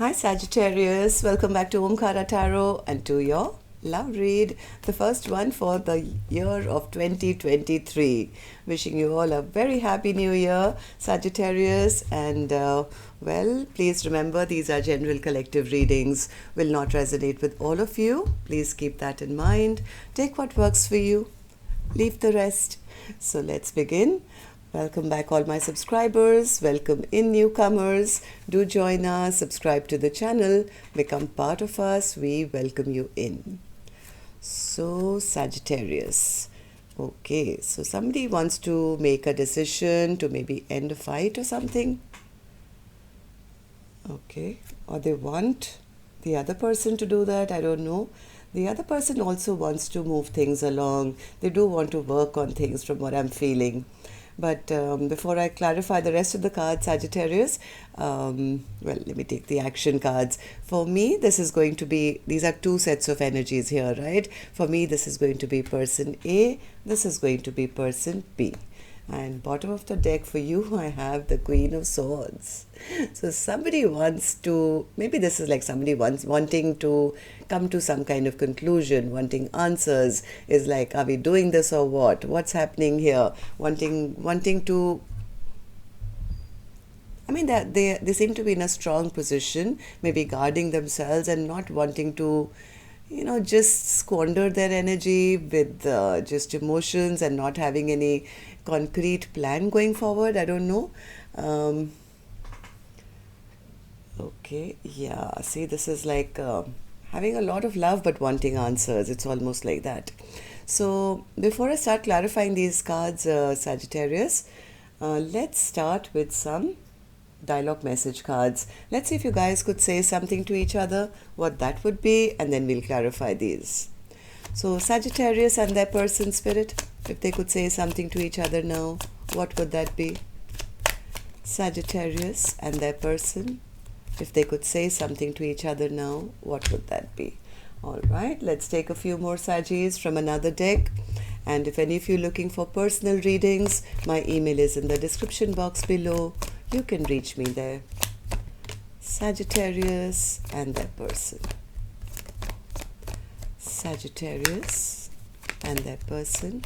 Hi Sagittarius, welcome back to Omkaratarot and to your love read, the first one for the year of 2023. Wishing you all a very happy new year, Sagittarius, and well, please remember these are general collective readings, will not resonate with all of you. Please keep that in mind. Take what works for you, leave the rest. So let's begin. Welcome back all my subscribers, welcome in newcomers, do join us, subscribe to the channel, become part of us, we welcome you in. So Sagittarius, okay, so somebody wants to make a decision to maybe end a fight or something, okay, or they want the other person to do that, I don't know. The other person also wants to move things along, they do want to work on things from what I'm feeling. But before I clarify the rest of the cards, Sagittarius, well, let me take the action cards. For me, this is going to be, these are two sets of energies here, right? For me, this is going to be person A, this is going to be person B. And bottom of the deck for you, I have the Queen of Swords. So somebody wants to, maybe this is like somebody wanting to come to some kind of conclusion, wanting answers, is like, are we doing this or what? What's happening here? Wanting to, I mean, that they seem to be in a strong position, maybe guarding themselves and not wanting to, you know, just squander their energy with just emotions and not having any concrete plan going forward. I don't know. Okay, yeah, see, this is like having a lot of love but wanting answers. It's almost like that. So before I start clarifying these cards, Sagittarius, let's start with some dialogue message cards. Let's see if you guys could say something to each other, what that would be, and then we'll clarify these. So Sagittarius and their person spirit, if they could say something to each other now, what would that be? Sagittarius and their person, if they could say something to each other now, what would that be? All right, let's take a few more Sagis from another deck. And if any of you are looking for personal readings, my email is in the description box below. You can reach me there. Sagittarius and their person. Sagittarius and their person.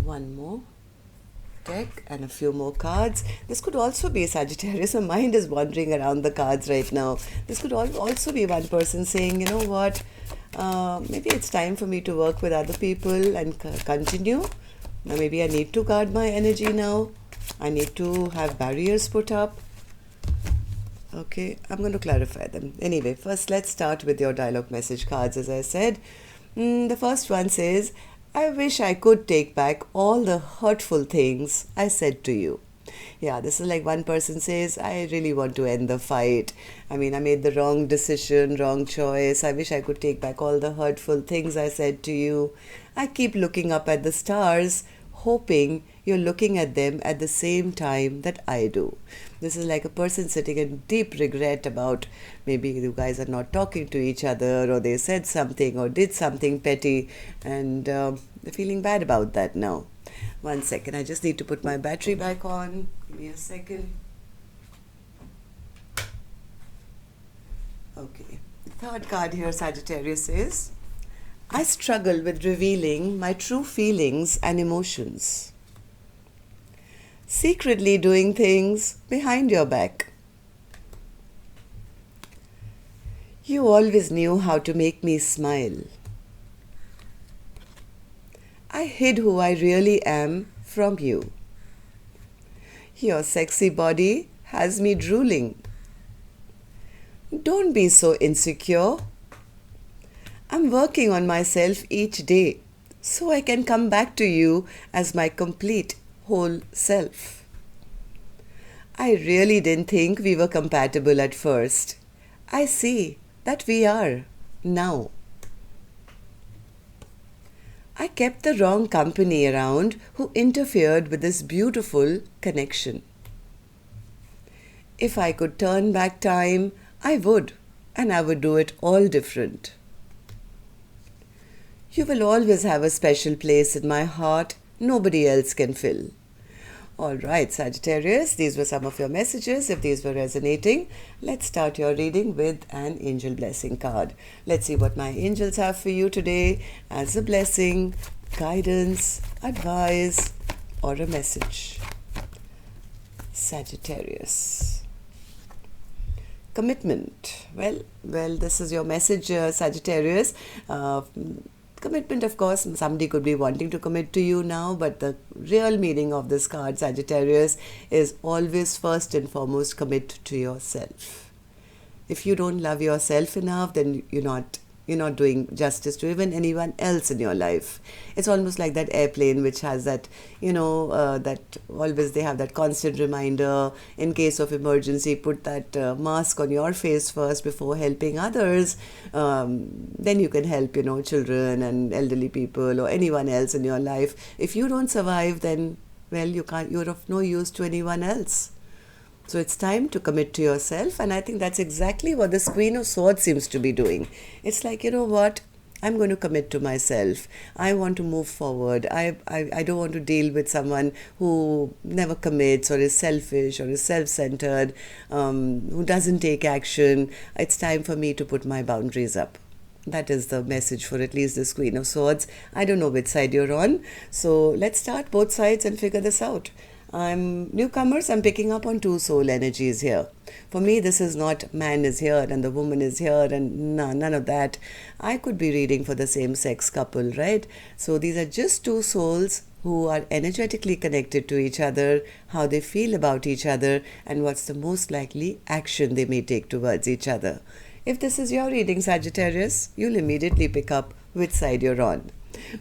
One more deck and a few more cards. This could also be Sagittarius. My mind is wandering around the cards right now. This could also be one person saying, you know what, maybe it's time for me to work with other people and continue. Now maybe I need to guard my energy now. I need to have barriers put up. Okay, I'm going to clarify them. Anyway, first let's start with your dialogue message cards. As I said, the first one says, I wish I could take back all the hurtful things I said to you. Yeah, this is like one person says, I really want to end the fight. I mean, I made the wrong decision, wrong choice. I wish I could take back all the hurtful things I said to you. I keep looking up at the stars, hoping you're looking at them at the same time that I do. This is like a person sitting in deep regret about maybe you guys are not talking to each other, or they said something or did something petty, and they're feeling bad about that now. One second, I just need to put my battery back on. Give me a second. Okay, the third card here, Sagittarius, says, I struggle with revealing my true feelings and emotions. Secretly doing things behind your back. You always knew how to make me smile. I hid who I really am from you. Your sexy body has me drooling. Don't be so insecure. I'm working on myself each day so I can come back to you as my complete whole self. I really didn't think we were compatible at first. I see that we are now. I kept the wrong company around who interfered with this beautiful connection. If I could turn back time, I would, and I would do it all different. You will always have a special place in my heart nobody else can fill. All right, Sagittarius, these were some of your messages. If these were resonating, let's start your reading with an angel blessing card. Let's see what my angels have for you today as a blessing, guidance, advice, or a message. Sagittarius. Commitment. Well, this is your message, Sagittarius. Commitment, of course, somebody could be wanting to commit to you now, but the real meaning of this card, Sagittarius, is always first and foremost commit to yourself. If you don't love yourself enough, then you're not doing justice to even anyone else in your life. It's almost like that airplane which has that, that always they have that constant reminder, in case of emergency, put that mask on your face first before helping others. Then you can help, children and elderly people or anyone else in your life. If you don't survive, then, you're of no use to anyone else. So it's time to commit to yourself, and I think that's exactly what this Queen of Swords seems to be doing. It's like, you know what, I'm going to commit to myself. I want to move forward. I don't want to deal with someone who never commits or is selfish or is self-centered, who doesn't take action. It's time for me to put my boundaries up. That is the message for at least this Queen of Swords. I don't know which side you're on. So let's start both sides and figure this out. Newcomers, I'm picking up on two soul energies here. For me, this is not man is here and the woman is here and none of that. I could be reading for the same sex couple, right? So these are just two souls who are energetically connected to each other, how they feel about each other, and what's the most likely action they may take towards each other. If this is your reading, Sagittarius, you'll immediately pick up which side you're on.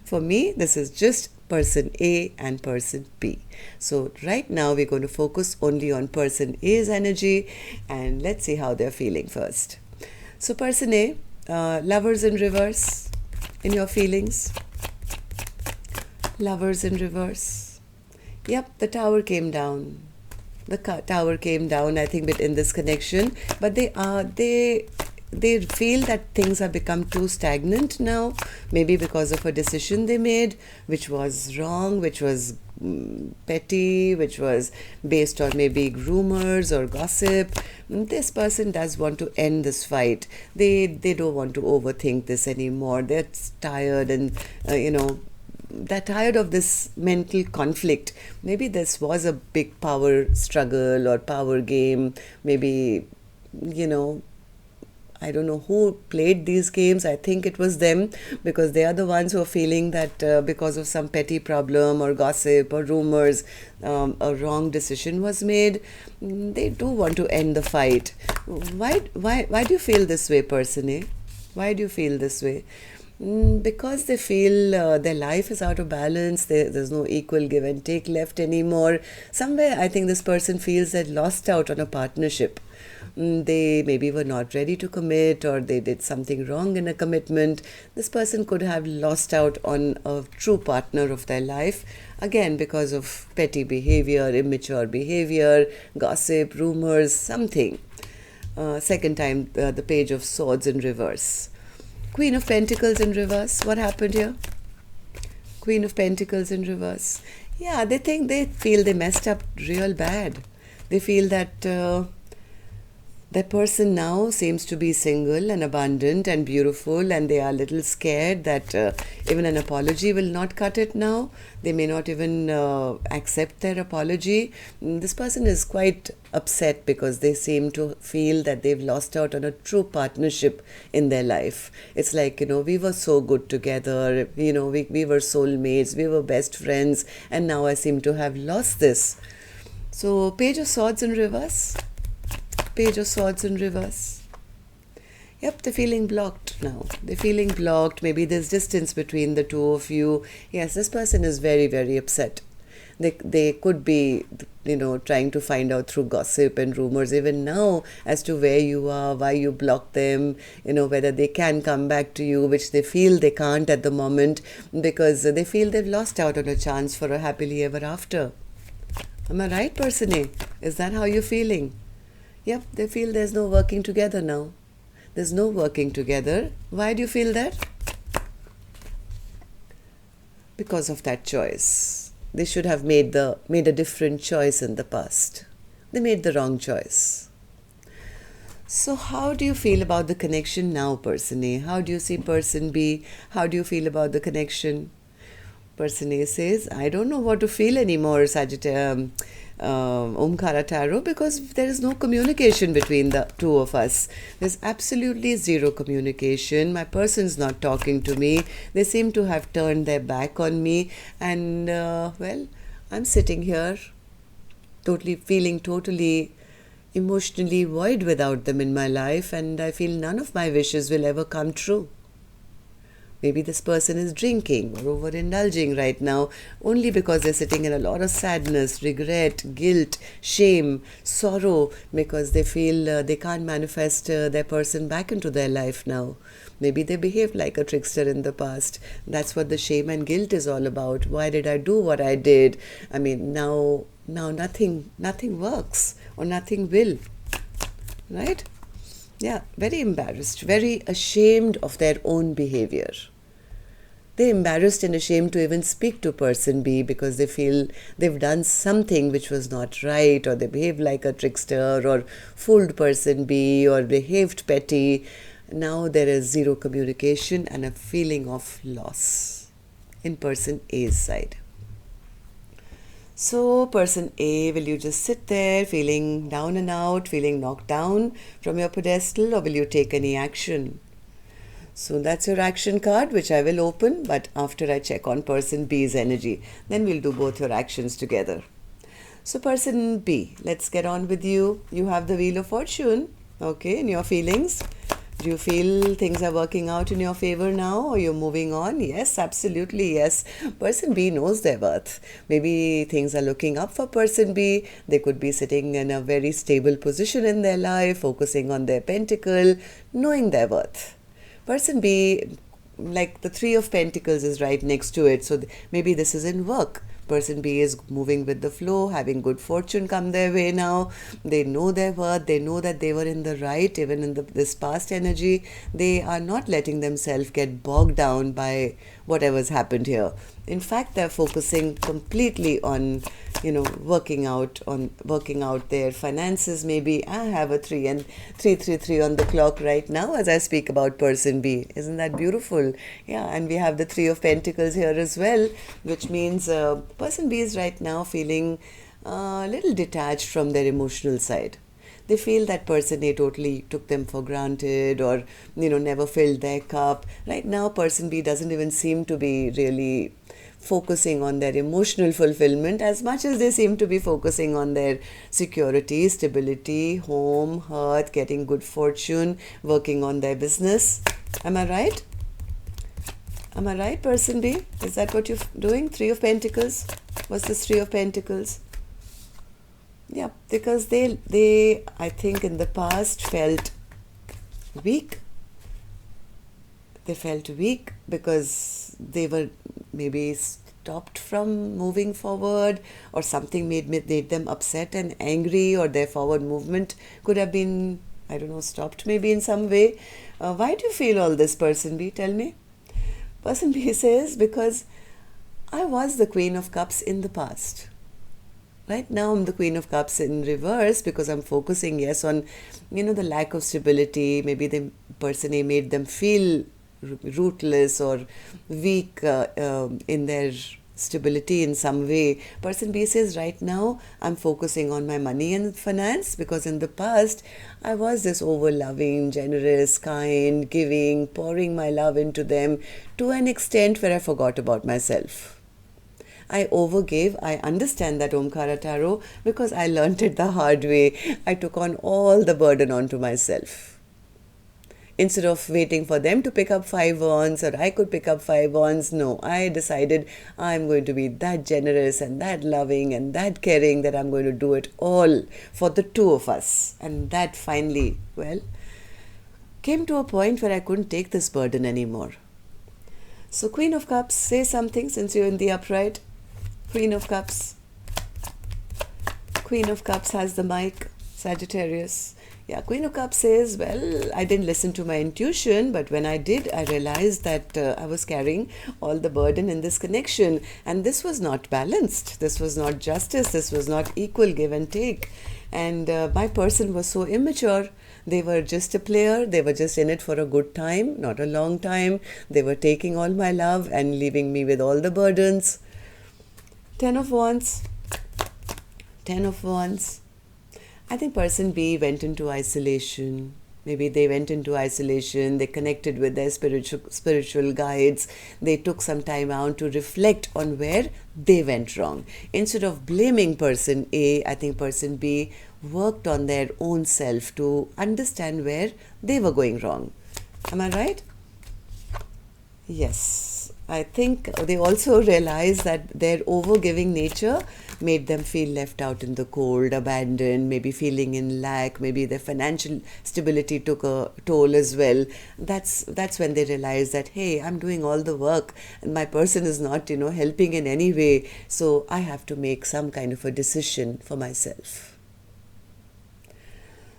For me, this is just person A and person B. So right now we're going to focus only on person A's energy, and let's see how they're feeling first. So person A, lovers in reverse in your feelings. Lovers in reverse. Yep, the tower came down. The tower came down, I think, in this connection, but they feel that things have become too stagnant now, maybe because of a decision they made, which was wrong, which was petty, which was based on maybe rumors or gossip. This person does want to end this fight. They don't want to overthink this anymore. They're tired and, they're tired of this mental conflict. Maybe this was a big power struggle or power game. Maybe, I don't know who played these games. I think it was them, because they are the ones who are feeling that because of some petty problem or gossip or rumors, a wrong decision was made. They do want to end the fight. Why do you feel this way, person A? Why do you feel this way? Because they feel their life is out of balance. There's no equal give and take left anymore. Somewhere I think this person feels they're lost out on a partnership. They maybe were not ready to commit, or they did something wrong in a commitment. This person could have lost out on a true partner of their life, again because of petty behavior, immature behavior, gossip, rumors, something. Second time, the Page of Swords in reverse. Queen of Pentacles in reverse. What happened here? Queen of Pentacles in reverse. Yeah, they feel they messed up real bad. They feel that that person now seems to be single and abundant and beautiful, and they are a little scared that even an apology will not cut it now. They may not even accept their apology. This person is quite upset because they seem to feel that they've lost out on a true partnership in their life. It's like, we were so good together, we were soulmates, we were best friends, and now I seem to have lost this. So, Page of Swords in reverse. Page of Swords in reverse. Yep, they're feeling blocked now. They're feeling blocked. Maybe there's distance between the two of you. Yes, this person is very, very upset. They could be, trying to find out through gossip and rumors even now as to where you are, why you blocked them, whether they can come back to you, which they feel they can't at the moment because they feel they've lost out on a chance for a happily ever after. Am I right, person A? Is that how you're feeling? Yep, they feel there's no working together now. There's no working together. Why do you feel that? Because of that choice. they should have made a different choice in the past. They made the wrong choice. So how do you feel about the connection now, person A? How do you see person B? How do you feel about the connection? Person A says, I don't know what to feel anymore, Omkaratarot, because there is no communication between the two of us. There's absolutely zero communication. My person's not talking to me. They seem to have turned their back on me. And, well, I'm sitting here feeling totally emotionally void without them in my life. And I feel none of my wishes will ever come true. Maybe this person is drinking or overindulging right now only because they're sitting in a lot of sadness, regret, guilt, shame, sorrow, because they feel they can't manifest their person back into their life now. Maybe they behaved like a trickster in the past. That's what the shame and guilt is all about. Why did I do what I did? I mean, now nothing works or nothing will, right? Yeah, very embarrassed, very ashamed of their own behavior. They're embarrassed and ashamed to even speak to person B because they feel they've done something which was not right, or they behaved like a trickster or fooled person B or behaved petty. Now there is zero communication and a feeling of loss in person A's side. So, person A, will you just sit there feeling down and out, feeling knocked down from your pedestal, or will you take any action? So, that's your action card, which I will open, but after I check on person B's energy. Then we'll do both your actions together. So, person B, let's get on with you. You have the Wheel of Fortune, okay, in your feelings. Do you feel things are working out in your favor now, or you're moving on? Yes, absolutely, yes. Person B knows their worth. Maybe things are looking up for person B. They could be sitting in a very stable position in their life, focusing on their pentacle, knowing their worth. Person B, like the Three of Pentacles is right next to it, so maybe this is in work. Person B is moving with the flow, having good fortune come their way now. They know their worth. They know that they were in the right, even in this past energy. They are not letting themselves get bogged down by whatever's happened here. In fact, they're focusing completely on, working out their finances. Maybe I have a 333 on the clock right now as I speak about person B. Isn't that beautiful? Yeah, and we have the Three of Pentacles here as well, which means person B is right now feeling a little detached from their emotional side. They feel that person A totally took them for granted, or, never filled their cup. Right now, person B doesn't even seem to be really focusing on their emotional fulfillment as much as they seem to be focusing on their security, stability, home, hearth, getting good fortune, working on their business. Am I right? Am I right, person B? Is that what you're doing? Three of Pentacles? What's this Three of Pentacles? Yeah, because they I think in the past felt weak. They felt weak because they were maybe stopped from moving forward, or something made them upset and angry, or their forward movement could have been, stopped maybe in some way. Why do you feel all this, person B? Tell me. Person B says, because I was the Queen of Cups in the past. Right now, I'm the Queen of Cups in reverse because I'm focusing, yes, on, the lack of stability. Maybe the person A made them feel rootless or weak in their stability in some way. Person B says, right now, I'm focusing on my money and finance because in the past, I was this over-loving, generous, kind, giving, pouring my love into them to an extent where I forgot about myself. I overgave. I understand that, Omkaratarot, because I learnt it the hard way. I took on all the burden onto myself. Instead of waiting for them to pick up 5 wands, or I could pick up 5 wands, no, I decided I'm going to be that generous and that loving and that caring that I'm going to do it all for the two of us. And that finally, came to a point where I couldn't take this burden anymore. So Queen of Cups, say something since you're in the upright. Queen of Cups. Queen of Cups has the mic, Sagittarius. Yeah, Queen of Cups says, well, I didn't listen to my intuition, but when I did, I realized that I was carrying all the burden in this connection. And this was not balanced. This was not justice. This was not equal give and take. And my person was so immature. They were just a player. They were just in it for a good time, not a long time. They were taking all my love and leaving me with all the burdens. 10 of Wands. 10 of Wands. I think person B went into isolation. Maybe they went into isolation, they connected with their spiritual guides, they took some time out to reflect on where they went wrong. Instead of blaming person A, I think person B worked on their own self to understand where they were going wrong. Am I right? Yes. I think they also realized that their overgiving nature made them feel left out in the cold, abandoned, maybe feeling in lack, maybe their financial stability took a toll as well. That's when they realized that, hey, I'm doing all the work and my person is not, helping in any way. So I have to make some kind of a decision for myself.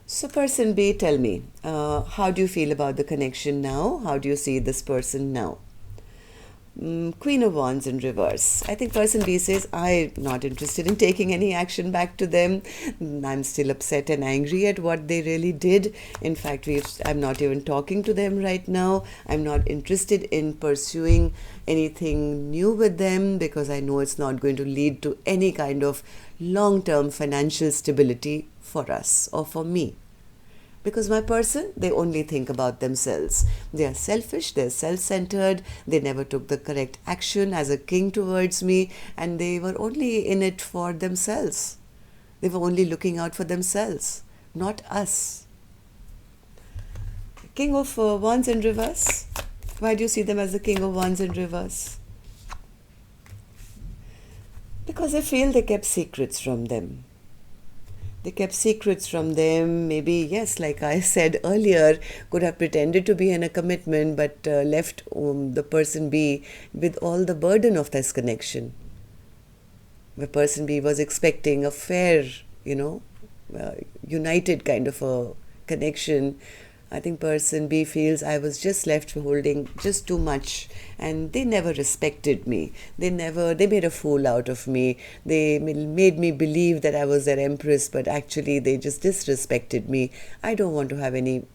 So person B, tell me, how do you feel about the connection now? How do you see this person now? Queen of Wands in reverse. I think person B says, I'm not interested in taking any action back to them. I'm still upset and angry at what they really did. In fact, I'm not even talking to them right now. I'm not interested in pursuing anything new with them because I know it's not going to lead to any kind of long-term financial stability for us or for me. Because my person, they only think about themselves. They are selfish, they're self-centered, they never took the correct action as a king towards me, and they were only in it for themselves. They were only looking out for themselves, not us. King of Wands in reverse. Why do you see them as the King of Wands in reverse? Because I feel they kept secrets from them. They kept secrets from them. Maybe, yes, like I said earlier, could have pretended to be in a commitment but left the person B with all the burden of this connection. The person B was expecting a fair, united kind of a connection. I think person B feels I was just left holding just too much and they never respected me. They made a fool out of me. They made me believe that I was their empress, but actually they just disrespected me. I don't want to have any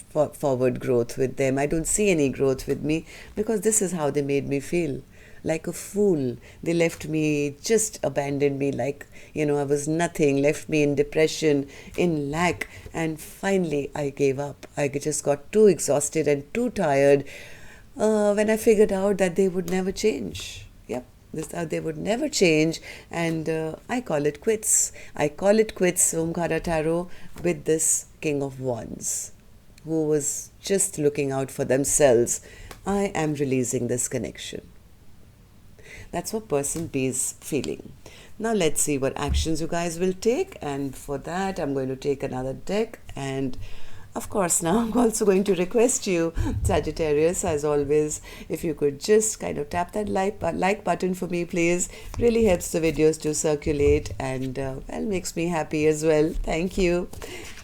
forward growth with them. I don't see any growth with me because this is how they made me feel. Like a fool. They left me, just abandoned me like, I was nothing, left me in depression, in lack, and finally I gave up. I just got too exhausted and too tired when I figured out that they would never change. Yep, they would never change, and I call it quits. I call it quits, Omkaratarot, with this King of Wands, who was just looking out for themselves. I am releasing this connection. That's what person B is feeling. Now let's see what actions you guys will take, and for that I'm going to take another deck, and of course now I'm also going to request you, Sagittarius, as always, if you could just kind of tap that like button for me, please. Really helps the videos to circulate and makes me happy as well. Thank you.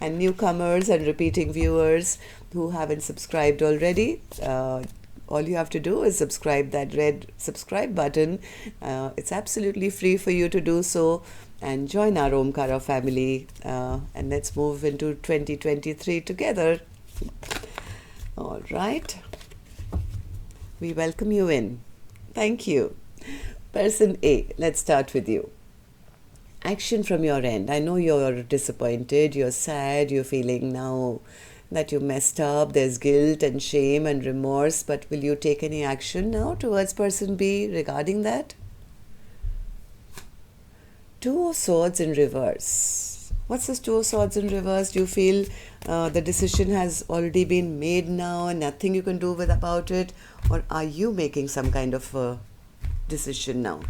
And newcomers and repeating viewers who haven't subscribed already, all you have to do is subscribe that red subscribe button. It's absolutely free for you to do so, and join our Omkara family, and let's move into 2023 together. All right. We welcome you in. Thank you. Person A, let's start with you. Action from your end. I know you're disappointed, you're sad, you're feeling now that you messed up, there's guilt and shame and remorse, but will you take any action now towards person B regarding that? Two of Swords in reverse. What's this Two of Swords in reverse? Do you feel the decision has already been made now and nothing you can do about it? Or are you making some kind of a decision now?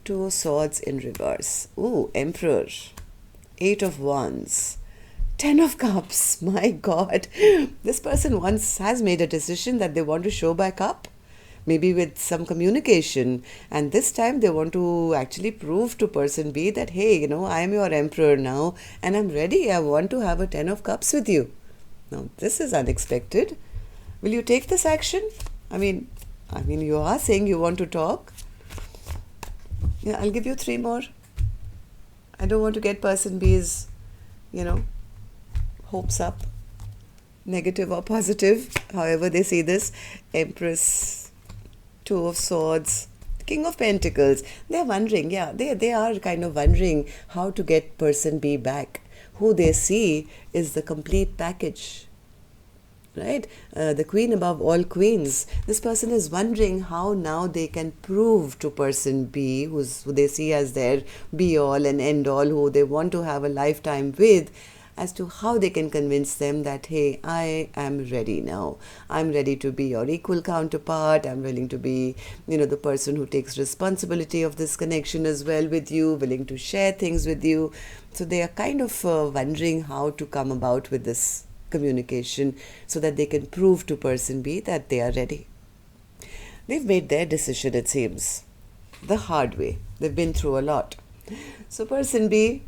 Two of Swords in reverse. Ooh, Emperor. Eight of Wands. 10 of Cups. My God. This person once has made a decision that they want to show back up. maybe with some communication, and this time they want to actually prove to person B that, hey, I am your emperor now and I'm ready. I want to have a 10 of cups with you. Now this is unexpected. Will you take this action? I mean you are saying you want to talk. Yeah, I'll give you 3 more. I don't want to get person B's hopes up, negative or positive, however they see this. Empress, 2 of Swords, King of Pentacles. They're wondering, they are kind of wondering how to get person B back. Who they see is the complete package, right? The queen above all queens. This person is wondering how now they can prove to person B, who they see as their be all and end all, who they want to have a lifetime with, as to how they can convince them that, hey, I am ready now. I'm ready to be your equal counterpart. I'm willing to be, the person who takes responsibility of this connection as well with you, willing to share things with you. So they are kind of wondering how to come about with this communication so that they can prove to person B that they are ready. They've made their decision, it seems, the hard way. They've been through a lot. So person B,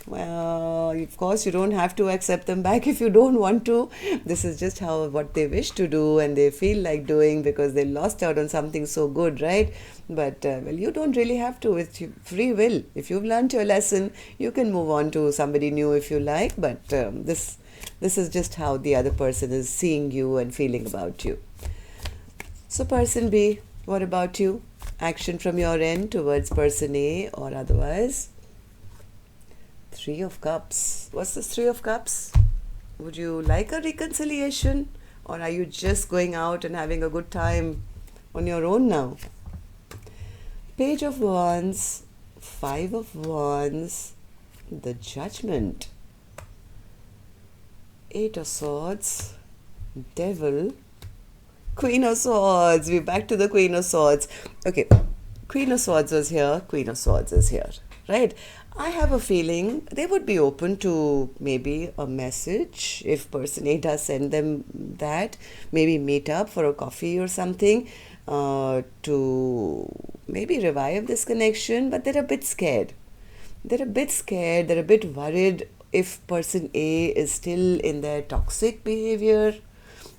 well, of course, you don't have to accept them back if you don't want to. This is just what they wish to do and they feel like doing because they lost out on something so good, right? But, you don't really have to. It's free will. If you've learned your lesson, you can move on to somebody new if you like. But this is just how the other person is seeing you and feeling about you. So person B, what about you? Action from your end towards person A or otherwise? 3 of Cups. What's this 3 of Cups? Would you like a reconciliation, or are you just going out and having a good time on your own now? Page of Wands, 5 of Wands, the Judgment, 8 of Swords, Devil, Queen of Swords. We're back to the Queen of Swords. Okay, Queen of Swords was here, Queen of Swords is here, right? I have a feeling they would be open to maybe a message if person A does send them that. Maybe meet up for a coffee or something to maybe revive this connection, but they're a bit scared. They're a bit worried if person A is still in their toxic behavior.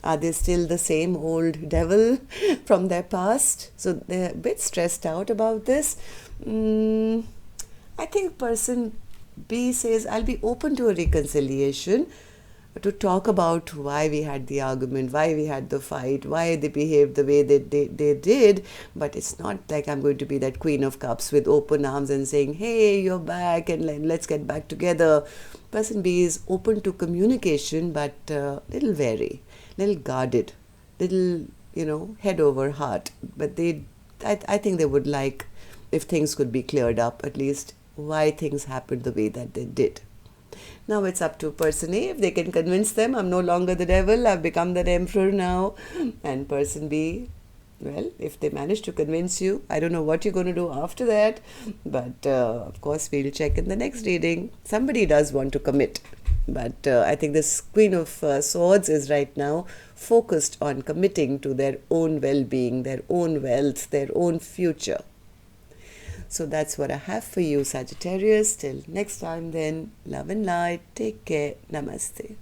Are they still the same old devil from their past? So they're a bit stressed out about this. I think person B says, I'll be open to a reconciliation to talk about why we had the argument, why we had the fight, why they behaved the way they did. But it's not like I'm going to be that Queen of Cups with open arms and saying, hey, you're back and let's get back together. Person B is open to communication, but little wary, little guarded, little, head over heart. But I think they would like if things could be cleared up, at least why things happened the way that they did. Now it's up to person A. If they can convince them, I'm no longer the devil, I've become the emperor now. And person B, well, if they manage to convince you, I don't know what you're going to do after that. But of course, we'll check in the next reading. Somebody does want to commit. But I think this Queen of Swords is right now focused on committing to their own well-being, their own wealth, their own future. So that's what I have for you, Sagittarius. Till next time then, love and light. Take care. Namaste.